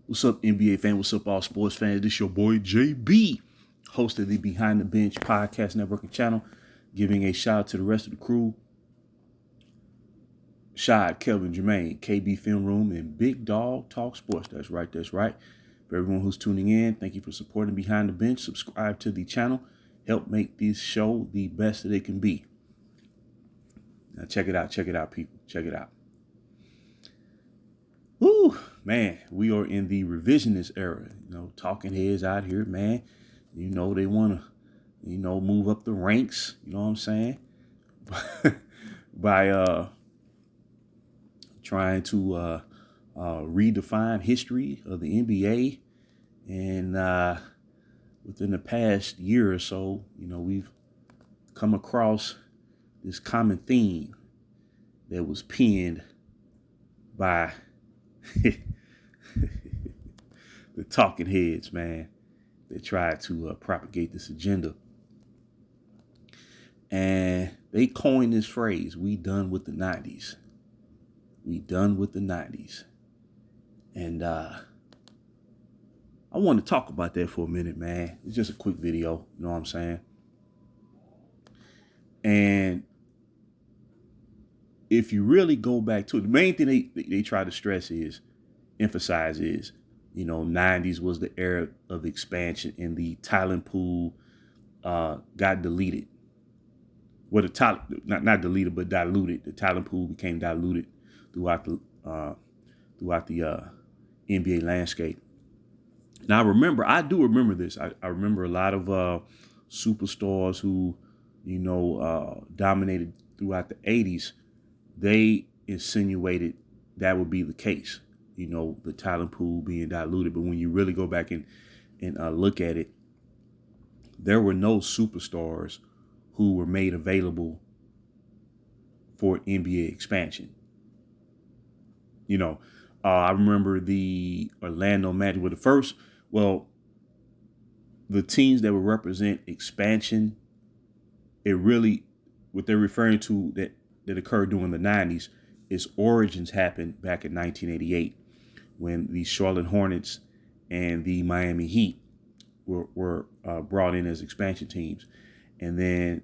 What's up, NBA fan? What's up, all sports fans? This your boy JB, host of the Behind the Bench podcast network and channel, giving a shout out to the rest of the crew. Shad, Kelvin, Jermaine, KB Film Room, and Big Dog Talk Sports. That's right, that's right. For everyone who's tuning in, thank you for supporting Behind the Bench. Subscribe to the channel. Help make this show the best that it can be. Now check it out, people. Check it out. Woo, man, we are in the revisionist era. Talking heads out here, man. They want to, move up the ranks. You know what I'm saying? By trying to redefine history of the NBA. And within the past year or so, we've come across this common theme that was penned by the talking heads, man, that tried to propagate this agenda. And they coined this phrase, "We done with the 90s. We done with the 90s." And I want to talk about that for a minute, man. It's just a quick video, you know what I'm saying? And if you really go back to it, the main thing they try to emphasize is, 90s was the era of expansion, and the talent pool got deleted. Well, not deleted, but diluted. The talent pool became diluted throughout the NBA landscape. Now, I do remember this. I remember a lot of superstars who, dominated throughout the 80s. They insinuated that would be the case, the talent pool being diluted. But when you really go back and look at it, there were no superstars who were made available for NBA expansion. I remember the Orlando Magic were the teams that would represent expansion. What they're referring to that occurred during the 90s, its origins happened back in 1988 when the Charlotte Hornets and the Miami Heat were brought in as expansion teams. And then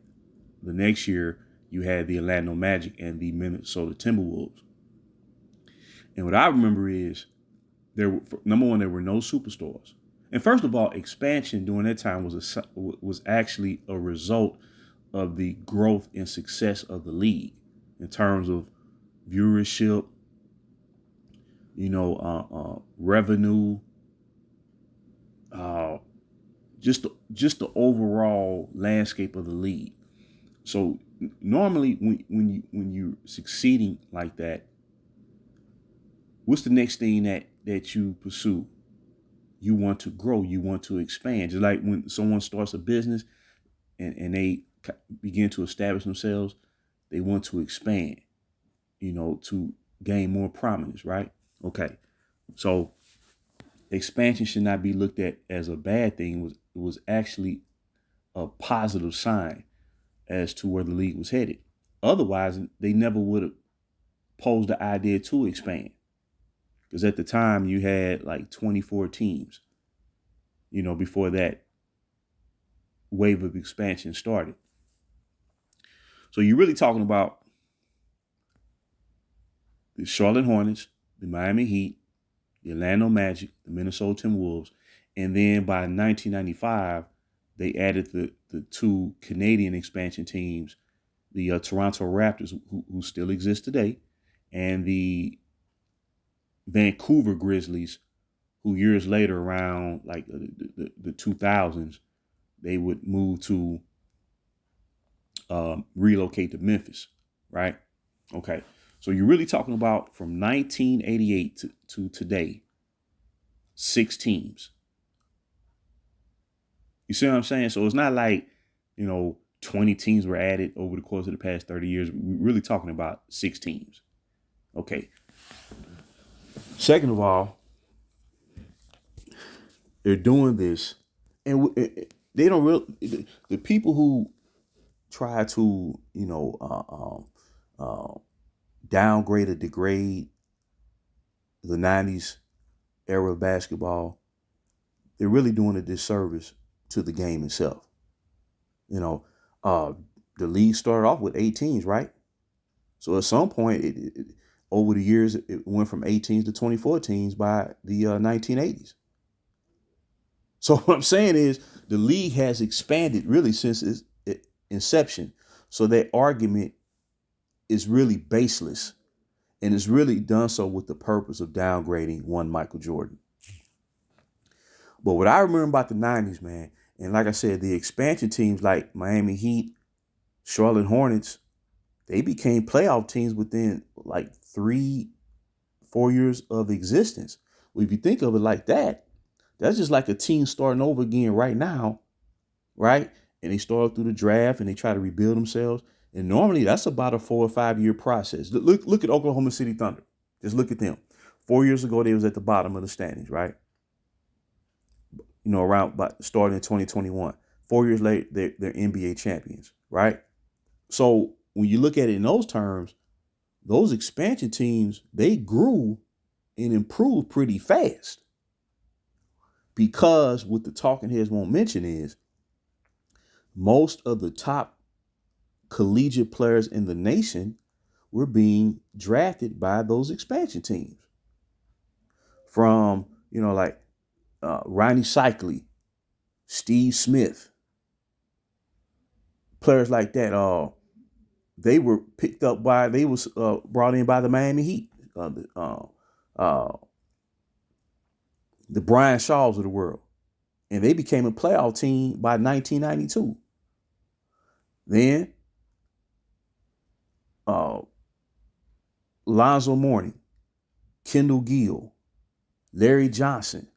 the next year, you had the Orlando Magic and the Minnesota Timberwolves. And what I remember is, number one, there were no superstars. And first of all, expansion during that time was actually a result of the growth and success of the league in terms of viewership, revenue, just the overall landscape of the league. So normally, when you're succeeding like that, what's the next thing that you pursue? You want to grow. You want to expand. Just like when someone starts a business and they begin to establish themselves, they want to expand, to gain more prominence, right? Okay. So expansion should not be looked at as a bad thing. It was actually a positive sign as to where the league was headed. Otherwise, they never would have posed the idea to expand. Because at the time you had like 24 teams, before that wave of expansion started. So you're really talking about the Charlotte Hornets, the Miami Heat, the Orlando Magic, the Minnesota Timberwolves. And then by 1995, they added the two Canadian expansion teams, the Toronto Raptors, who still exist today, and the Vancouver Grizzlies, who years later, around like the 2000s, they would move to relocate to Memphis, right? Okay, so you're really talking about from 1988 to today, 6 teams. You see what I'm saying? So it's not like, 20 teams were added over the course of the past 30 years. We're really talking about 6 teams. Okay. Second of all, they're doing this, and they don't really. The people who try to, downgrade or degrade the 90s era of basketball, they're really doing a disservice to the game itself. You know, the league started off with 8 teams, right? So at some point, over the years, it went from 8 teams to 24 teams by the 1980s. So what I'm saying is the league has expanded really since its inception. So that argument is really baseless, and it's really done so with the purpose of downgrading one Michael Jordan. But what I remember about the 90s, man, and like I said, the expansion teams like Miami Heat, Charlotte Hornets, they became playoff teams within like 3-4 years of existence. Well, if you think of it like that, that's just like a team starting over again right now, right? And they start through the draft and they try to rebuild themselves. And normally that's about a 4 or 5 year process. Look at Oklahoma City Thunder. Just look at them. 4 years ago, they was at the bottom of the standings, right? You know, around starting in 2021. 4 years later, they're NBA champions, right? So when you look at it in those terms, those expansion teams, they grew and improved pretty fast. Because what the talking heads won't mention is most of the top collegiate players in the nation were being drafted by those expansion teams. From, you know, like Ronnie Cycli, Steve Smith, players like that. They were picked up by, they was brought in by the Miami Heat, the Brian Shaws of the world. And they became a playoff team by 1992. Then Lonzo Mourning, Kendall Gill, Larry Johnson,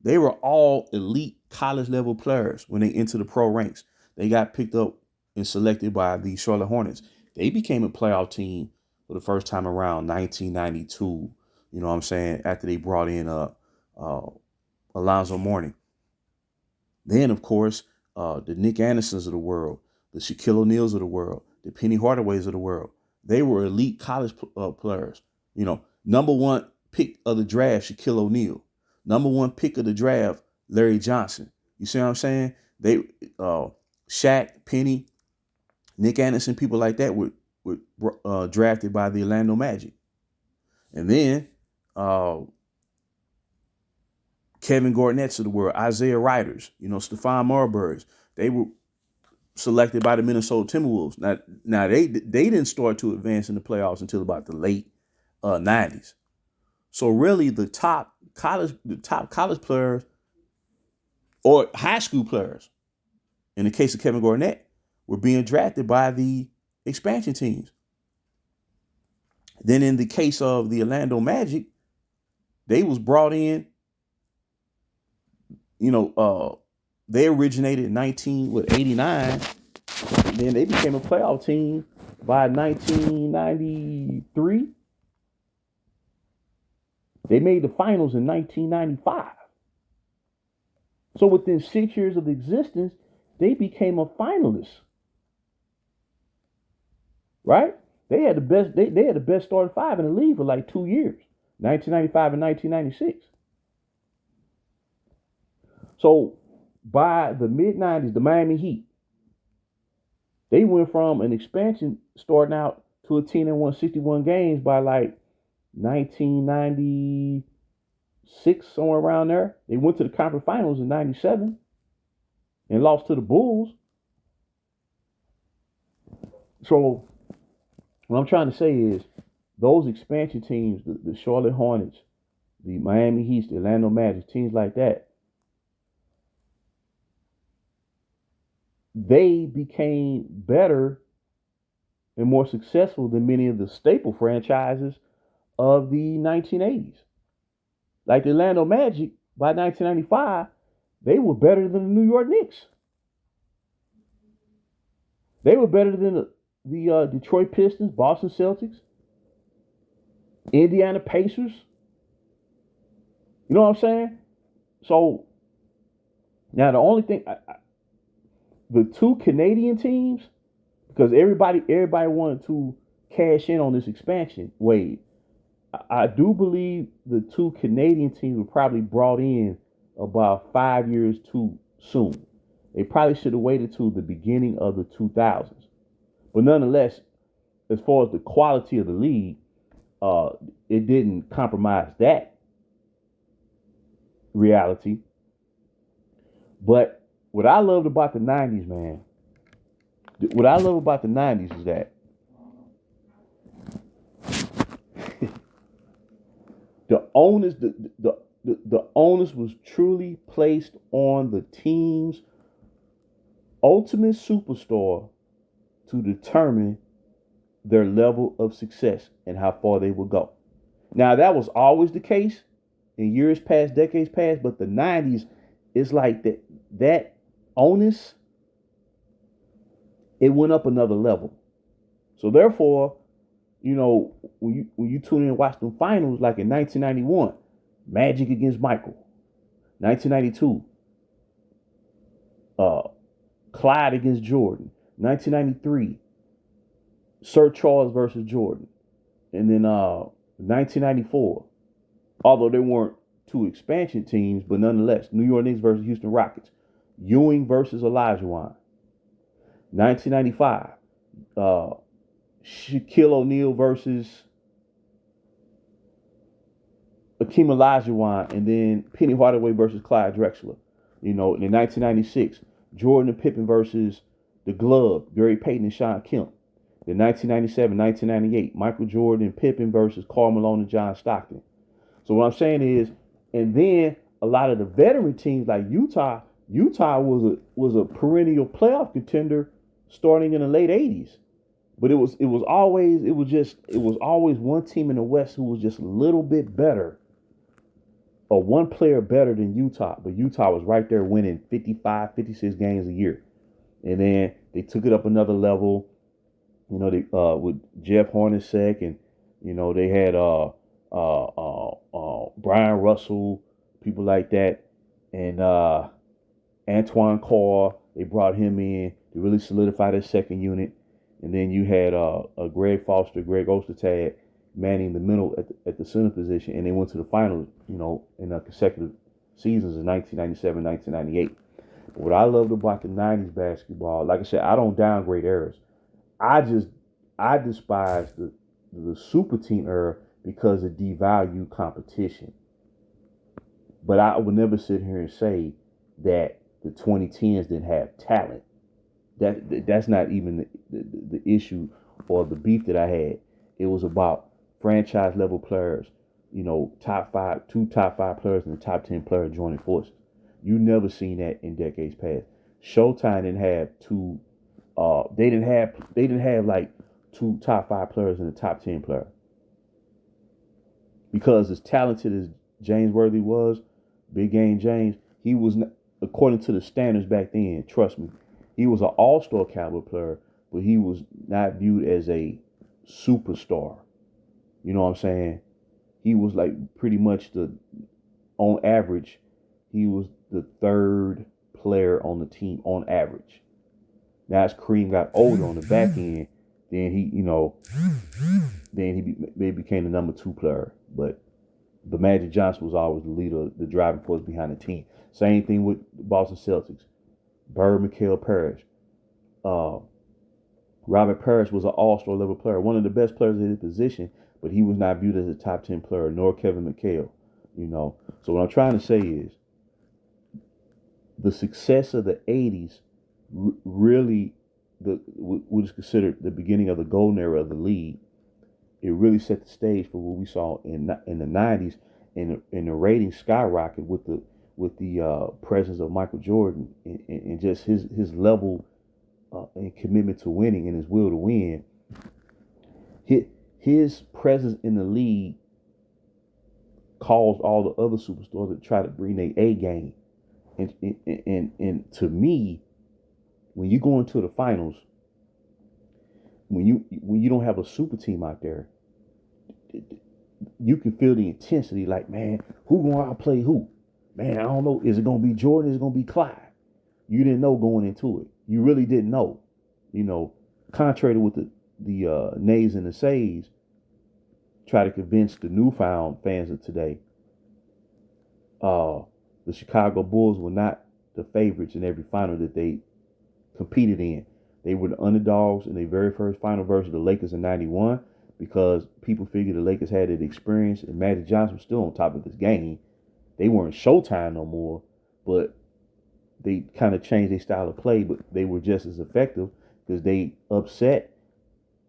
they were all elite college level players when they entered the pro ranks. They got picked up and selected by the Charlotte Hornets. They became a playoff team for the first time around 1992. You know what I'm saying? After they brought in Alonzo Mourning. Then, of course, the Nick Andersons of the world, the Shaquille O'Neals of the world, the Penny Hardaways of the world. They were elite college players. You know, number one pick of the draft, Shaquille O'Neal. Number one pick of the draft, Larry Johnson. You see what I'm saying? They, Shaq, Penny, Nick Anderson, people like that were drafted by the Orlando Magic. And then Kevin Garnett's of the world, Isaiah Riders, you know, Stephon Marbury's, they were selected by the Minnesota Timberwolves. Now they didn't start to advance in the playoffs until about the late 90s. So really the top college players or high school players, in the case of Kevin Garnett, were being drafted by the expansion teams. Then in the case of the Orlando Magic, they was brought in, you know, they originated in 1989. And then they became a playoff team by 1993. They made the finals in 1995. So within 6 years of existence, they became a finalist. Right? They had the best. They had the best starting five in the league for like 2 years, 1995 and 1996. So by the mid 90s, the Miami Heat, they went from an expansion starting out to a team that won 61 games by like 1996, somewhere around there. They went to the conference finals in 97 and lost to the Bulls. So what I'm trying to say is those expansion teams, the Charlotte Hornets, the Miami Heat, the Orlando Magic, teams like that, they became better and more successful than many of the staple franchises of the 1980s. Like the Orlando Magic, by 1995, they were better than the New York Knicks. They were better than the Detroit Pistons, Boston Celtics, Indiana Pacers. You know what I'm saying? So now the only thing, the two Canadian teams, because everybody wanted to cash in on this expansion wave. I do believe the two Canadian teams were probably brought in about 5 years too soon. They probably should have waited till the beginning of the 2000s. But nonetheless, as far as the quality of the league, uh, it didn't compromise that reality. But what I loved about the 90's, man, what I love about the 90's is that the onus the onus was truly placed on the team's ultimate superstar to determine their level of success and how far they would go. Now that was always the case in years past, decades past, but the 90's is like that onus, it went up another level. So therefore, when you tune in and watch the finals, like in 1991, Magic against Michael, 1992, uh, Clyde against Jordan, 1993, Sir Charles versus Jordan, and then 1994. Although they weren't two expansion teams, but nonetheless, New York Knicks versus Houston Rockets, Ewing versus Olajuwon, 1995, Shaquille O'Neal versus Akeem Olajuwon, and then Penny Hardaway versus Clyde Drexler. In 1996, Jordan and Pippen versus the Glove, Gary Payton and Sean Kemp. Then 1997, 1998, Michael Jordan and Pippen versus Karl Malone and John Stockton. So what I'm saying is, and then a lot of the veteran teams like Utah was a perennial playoff contender starting in the late '80s. But it was always one team in the West who was just a little bit better, or one player better than Utah. But Utah was right there winning 55, 56 games a year. And then they took it up another level. They with Jeff Hornacek, and they had Brian Russell, people like that, and Antoine Carr. They brought him in to really solidify their second unit. And then you had Greg Foster, Greg Ostertag manning the middle at the center position, and they went to the finals, in consecutive seasons in 1997, 1998. But what I loved about the 90's basketball, like I said, I don't downgrade eras. I despise the super team era because it devalued competition. But I would never sit here and say that the 2010s didn't have talent. That's not even the issue or the beef that I had. It was about franchise level players, two top five players and the top 10 players joining forces. You never seen that in decades past. Showtime didn't have two. They didn't have like two top five players and a top 10 player. Because as talented as James Worthy was, Big Game James, he was not, according to the standards back then. Trust me, he was an all-star caliber player, but he was not viewed as a superstar. You know what I'm saying? He was like pretty much on average, he was the third player on the team on average. Now as Kareem got older on the back end, then they became the number two player. But Magic Johnson was always the leader, the driving force behind the team. Same thing with the Boston Celtics. Bird, McHale, Parrish. Robert Parrish was an all-star level player, one of the best players in his position, but he was not viewed as a top 10 player, nor Kevin McHale. So what I'm trying to say is the success of the 80's really, what is considered the beginning of the golden era of the league. It really set the stage for what we saw in the 90's, and the ratings skyrocketed with the presence of Michael Jordan, and just his level and commitment to winning and his will to win. His presence in the league caused all the other superstars to try to bring their A game. And to me, when you go into the finals, when you don't have a super team out there, you can feel the intensity. Like, man, who gonna outplay who? Man, I don't know. Is it gonna be Jordan? Is it gonna be Clyde? You didn't know going into it. You really didn't know. Contrary to what the nays and the says, try to convince the newfound fans of today, the Chicago Bulls were not the favorites in every final that they competed in. They were the underdogs in their very first final versus the Lakers in '91 because people figured the Lakers had that experience and Magic Johnson was still on top of his game. They weren't Showtime no more, but they kind of changed their style of play, but they were just as effective because they upset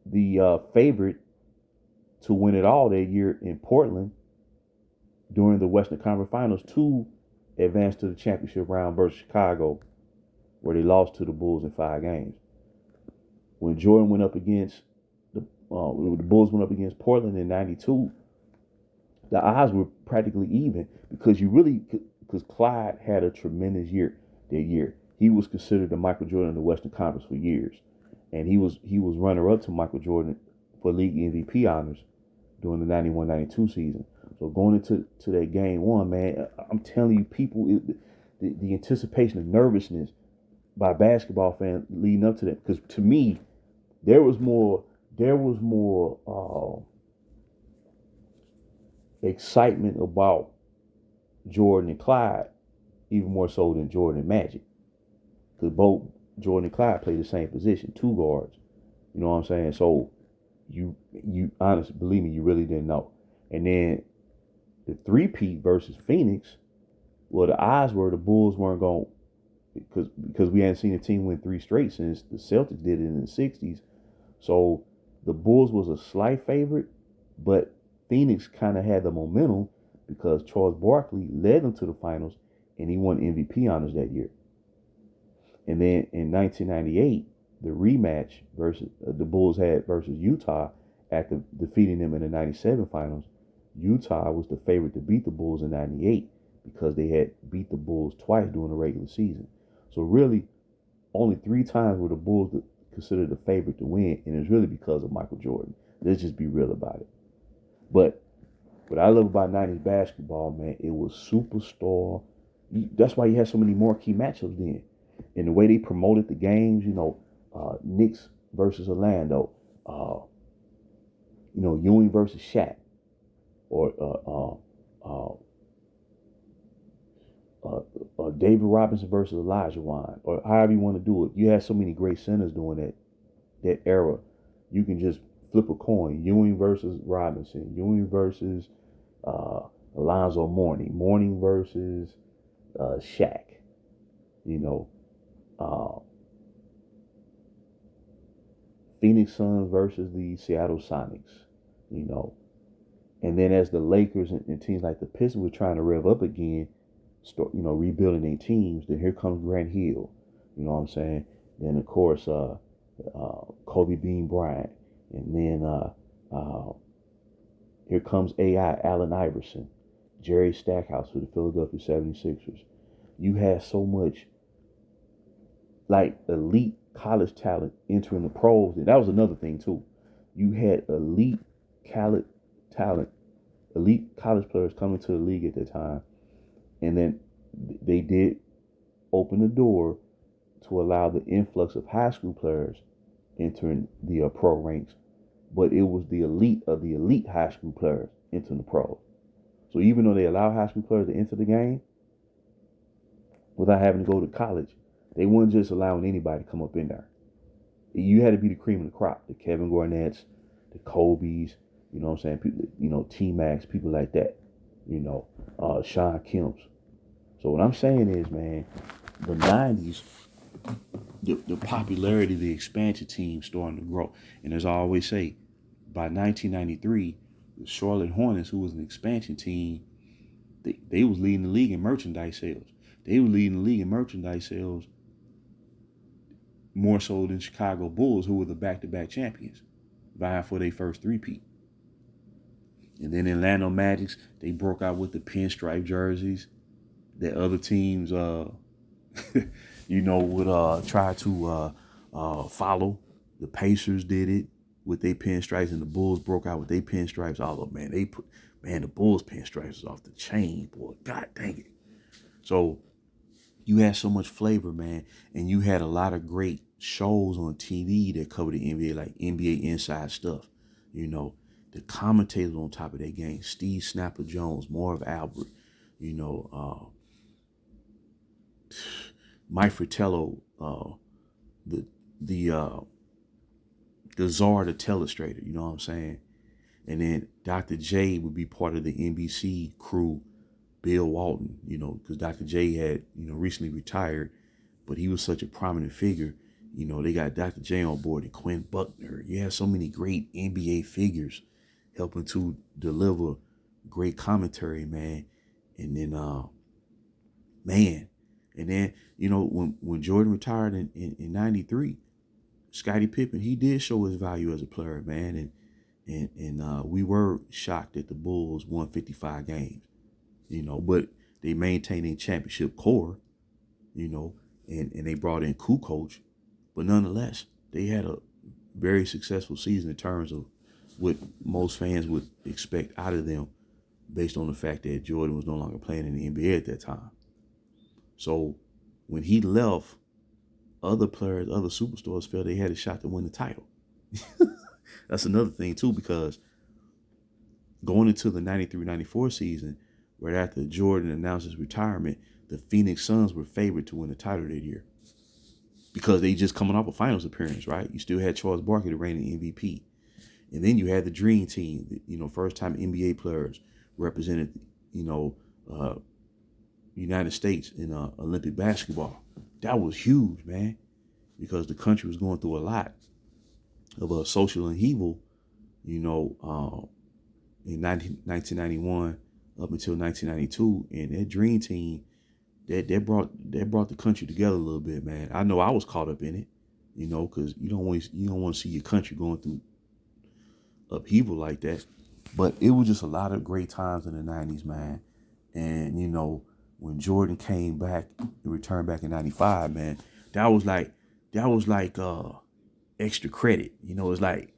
the favorite to win it all that year in Portland during the Western Conference Finals to advance to the championship round versus Chicago, where they lost to the Bulls in 5 games. When Jordan went up against the Bulls went up against Portland in '92, the odds were practically even because Clyde had a tremendous year that year. He was considered the Michael Jordan of the Western Conference for years, and he was runner up to Michael Jordan for league MVP honors during the '91-'92 season. So going into that game one, man, I'm telling you, people, the anticipation of nervousness by basketball fans leading up to that, because to me, there was more excitement about Jordan and Clyde, even more so than Jordan and Magic, because both Jordan and Clyde played the same position, 2 guards. You know what I'm saying? So you honestly, believe me, you really didn't know. And then the 3-peat versus Phoenix, well, the odds were the Bulls weren't going, because we hadn't seen a team win 3 straight since the Celtics did it in the '60s. So the Bulls was a slight favorite, but Phoenix kind of had the momentum because Charles Barkley led them to the finals and he won MVP honors that year. And then in 1998, the rematch versus the Bulls had versus Utah after defeating them in the '97 finals. Utah was the favorite to beat the Bulls in '98 because they had beat the Bulls twice during the regular season. So really, only 3 times were the Bulls considered the favorite to win, and it's really because of Michael Jordan. Let's just be real about it. But what I love about '90s basketball, man, it was superstar. That's why you had so many marquee matchups then. And the way they promoted the games, Knicks versus Orlando, Ewing versus Shaq, or David Robinson versus Elijah Wan, or however you want to do it. You had so many great centers during that era. You can just flip a coin. Ewing versus Robinson, Ewing versus Alonzo Mourning, Mourning versus Shaq. Phoenix Suns versus the Seattle Sonics. And then as the Lakers and teams like the Pistons were trying to rev up again, start rebuilding their teams, then here comes Grant Hill. You know what I'm saying? Then of course Kobe Bean Bryant, and then here comes AI Allen Iverson, Jerry Stackhouse for the Philadelphia 76ers. You had so much like elite college talent entering the pros, and that was another thing too. You had elite college talent, elite college players coming to the league at that time, and then they did open the door to allow the influx of high school players entering the pro ranks, but it was the elite of the elite high school players entering the pros. So even though they allowed high school players to enter the game without having to go to college, they weren't just allowing anybody to come up in there. You had to be the cream of the crop, the Kevin Garnett's, the Kobe's, you know what I'm saying, people, T-Max, people like that, Sean Kemp's. So what I'm saying is, man, the '90s, the popularity of the expansion team starting to grow. And as I always say, by 1993, the Charlotte Hornets, who was an expansion team, they was leading the league in merchandise sales. They were leading the league in merchandise sales more so than Chicago Bulls, who were the back-to-back champions, vying for their first 3-peat. And then Orlando Magics, they broke out with the pinstripe jerseys that other teams, would try to follow. The Pacers did it with their pinstripes, and the Bulls broke out with their pinstripes. Although, man, the Bulls pinstripes was off the chain, boy. God dang it. So you had so much flavor, man, and you had a lot of great shows on TV that covered the NBA, like NBA Inside Stuff, the commentators on top of that game, Steve Snapper Jones, Marv Albert, Mike Fratello, the the uh, the czar, the telestrator, you know what I'm saying? And then Dr. J would be part of the NBC crew, Bill Walton, because Dr. J had, recently retired, but he was such a prominent figure. They got Dr. J on board and Quinn Buckner. You have so many great NBA figures helping to deliver great commentary, man. And then, when Jordan retired in 93, Scottie Pippen, he did show his value as a player, man. And we were shocked that the Bulls won 55 games, but they maintained a championship core, and they brought in Kukoc. But nonetheless, they had a very successful season in terms of what most fans would expect out of them based on the fact that Jordan was no longer playing in the NBA at that time. So when he left, other players, other superstars felt they had a shot to win the title. That's another thing, too, because going into the 93-94 season, right after Jordan announced his retirement, the Phoenix Suns were favored to win the title that year because they just coming off a finals appearance, right? You still had Charles Barkley, the reigning MVP. And then you had the Dream Team, first-time NBA players represented, United States in Olympic basketball. That was huge, man, because the country was going through a lot of a social upheaval, in 1991 up until 1992, and that Dream Team, that brought the country together a little bit, man. I know I was caught up in it, because you don't want to see your country going through upheaval like that. But it was just a lot of great times in the 90s, man. And when Jordan came back and returned back in 95, man, that was like extra credit. It's like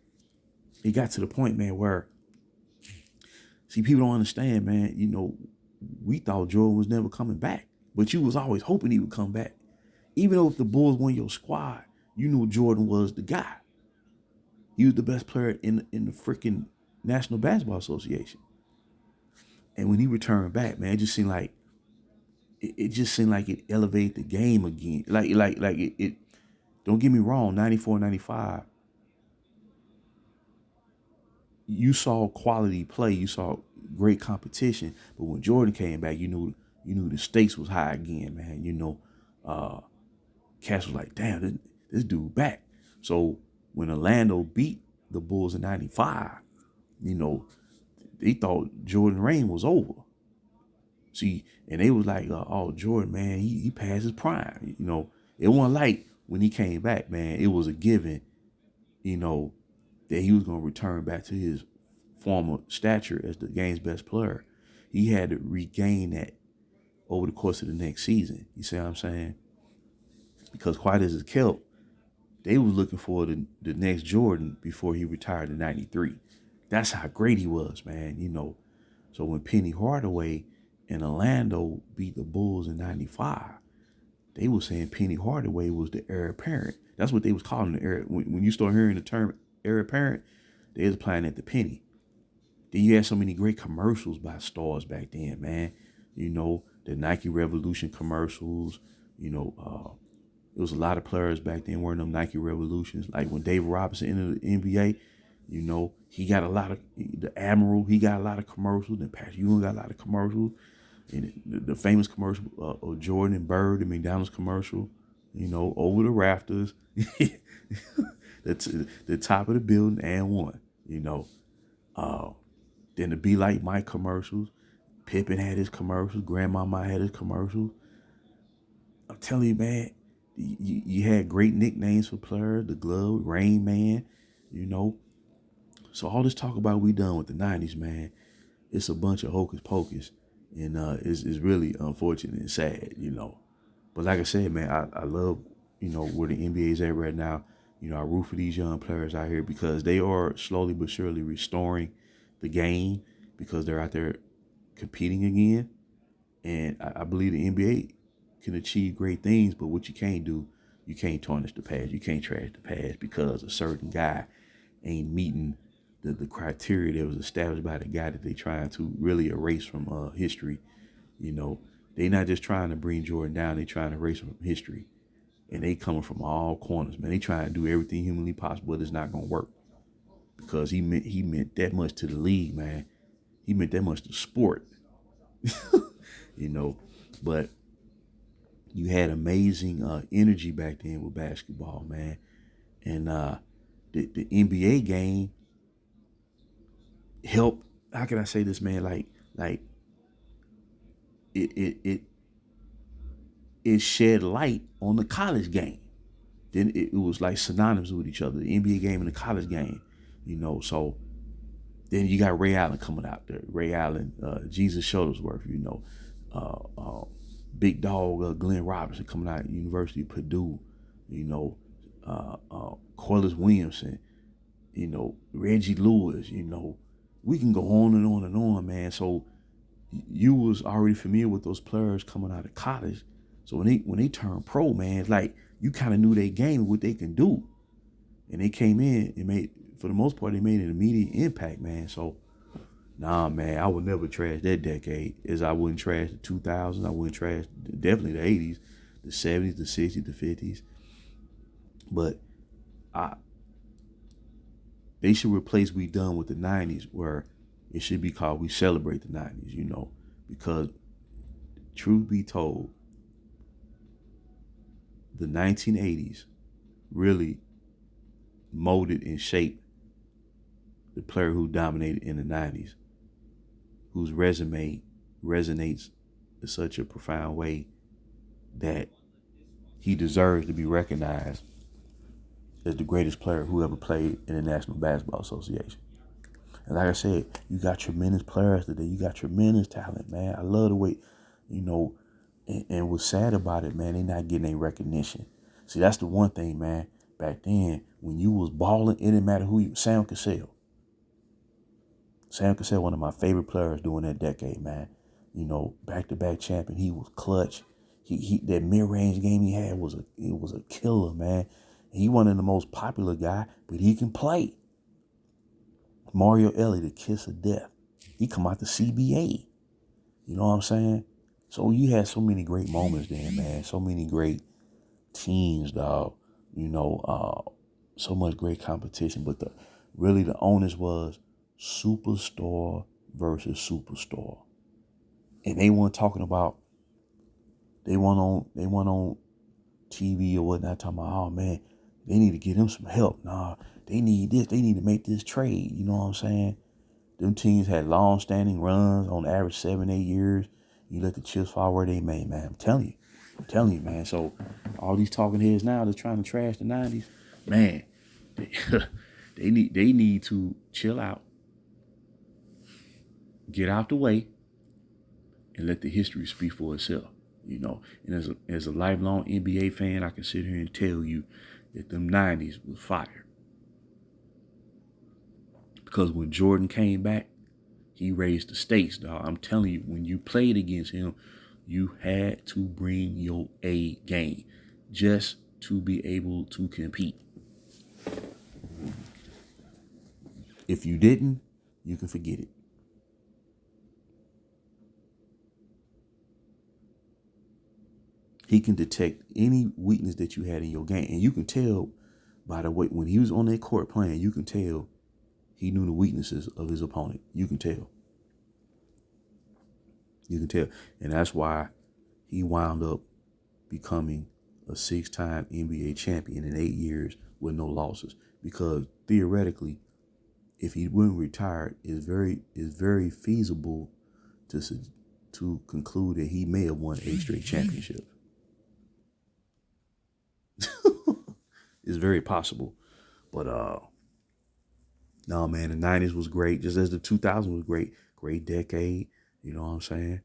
it got to the point, man, where people don't understand, man. We thought Jordan was never coming back, but you was always hoping he would come back. Even though if the Bulls won your squad, you knew Jordan was the guy. He was the best player in the freaking National Basketball Association. And when he returned back, man, it just seemed like it elevated the game again. Like it don't get me wrong, 94, 95, you saw quality play, you saw great competition, but when Jordan came back, you knew the stakes was high again, man. Cass was like, damn, this dude back. So when Orlando beat the Bulls in 95, they thought Jordan reign was over. See, and they was like, oh, Jordan, man, he passed his prime. It wasn't like when he came back, man, it was a given, that he was going to return back to his former stature as the game's best player. He had to regain that over the course of the next season. You see what I'm saying? Because quite as it kept, they was looking for the next Jordan before he retired in 93. That's how great he was, man, So when Penny Hardaway and Orlando beat the Bulls in 95, they were saying Penny Hardaway was the heir apparent. That's what they was calling the heir. When you start hearing the term heir apparent, they was applying that to Penny. Then you had so many great commercials by stars back then, man. The Nike Revolution commercials. There was a lot of players back then wearing them Nike Revolutions. Like when David Robinson entered the NBA, he got a lot of, the Admiral, he got a lot of commercials. And Patrick Ewing got a lot of commercials. And the famous commercial of Jordan and Bird, the McDonald's commercial, over the rafters, the top of the building and one, then the Be Like Mike commercials. Pippen had his commercials. Grandmama had his commercials. I'm telling you, man, you had great nicknames for players. The Glove, Rain Man, So all this talk about we done with the 90s, man, it's a bunch of hocus pocus. And it's really unfortunate and sad, But like I said, man, I love, where the NBA is at right now. I root for these young players out here because they are slowly but surely restoring the game because they're out there competing again. And I believe the NBA can achieve great things, but what you can't do, you can't tarnish the past. You can't trash the past because a certain guy ain't meeting the criteria that was established by the guy that they trying to really erase from history. You know, they not just trying to bring Jordan down, they trying to erase him from history. And they coming from all corners, man. They trying to do everything humanly possible, but it's not gonna work. Because he meant that much to the league, man. He meant that much to sport. You know. But you had amazing energy back then with basketball, man. And the NBA game helped. How can I say this, man? Like it shed light on the college game. Then it was like synonymous with each other, the NBA game and the college game, you know. So then you got Ray Allen coming out there. Ray Allen, Jesus Shuttlesworth, you know, big dog Glenn Robinson coming out of University of Purdue, you know, Corliss Williamson, you know, Reggie Lewis, you know. We can go on and on and on, man. So you was already familiar with those players coming out of college. So when they turn pro, man, it's like you kind of knew their game and what they can do. And they came in and made, for the most part, they made an immediate impact, man. So, nah, man, I would never trash that decade as I wouldn't trash the 2000s. I wouldn't trash definitely the 80s, the 70s, the 60s, the 50s. But they should replace We Done with the 90s, where it should be called We Celebrate the 90s, you know, because truth be told, the 1980s really molded and shaped the player who dominated in the 90s, whose resume resonates in such a profound way that he deserves to be recognized as the greatest player who ever played in the National Basketball Association. And like I said, you got tremendous players today. You got tremendous talent, man. I love the way, you know, and what's sad about it, man, they not getting any recognition. See, that's the one thing, man. Back then, when you was balling, it didn't matter who you, Sam Cassell. Sam Cassell, one of my favorite players during that decade, man. You know, back-to-back champion. He was clutch. He that mid-range game he had was a killer, man. He wasn't the most popular guy, but he can play. Mario Elie, the kiss of death. He come out the CBA. You know what I'm saying? So you had so many great moments then, man. So many great teams, dog. You know, so much great competition. But the onus was superstar versus superstar. And they weren't talking about, they weren't on TV or whatnot talking about, oh man, they need to get them some help. Nah, they need this. They need to make this trade. You know what I'm saying? Them teams had long-standing runs on average 7-8 years. You let the chips fall where they may, man. I'm telling you, man. So all these talking heads now that's trying to trash the 90s, man, they need to chill out, get out the way, and let the history speak for itself. You know, and as a lifelong NBA fan, I can sit here and tell you that them 90s was fire. Because when Jordan came back, he raised the stakes, dog. I'm telling you, when you played against him, you had to bring your A game just to be able to compete. If you didn't, you can forget it. He can detect any weakness that you had in your game. And you can tell by the way, when he was on that court playing, you can tell he knew the weaknesses of his opponent. You can tell. You can tell. And that's why he wound up becoming a 6-time NBA champion in 8 years with no losses. Because theoretically, if he wouldn't retire, it's very feasible to conclude that he may have won 8 straight championships. It's very possible. But no, man, the 90s was great, just as the 2000s was great. Great decade, you know what I'm saying?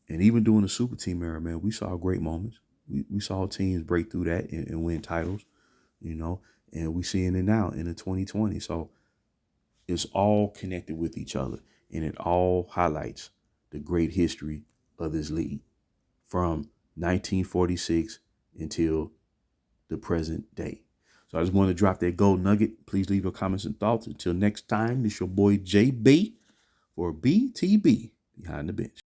And even during the super team era, man, we saw great moments. We saw teams break through that and win titles, you know, and we seeing it now in the 2020. So it's all connected with each other, and it all highlights the great history of this league from 1946 until the present day. So I just wanted to drop that gold nugget. Please leave your comments and thoughts. Until next time, this your boy JB for BTB Behind the Bench.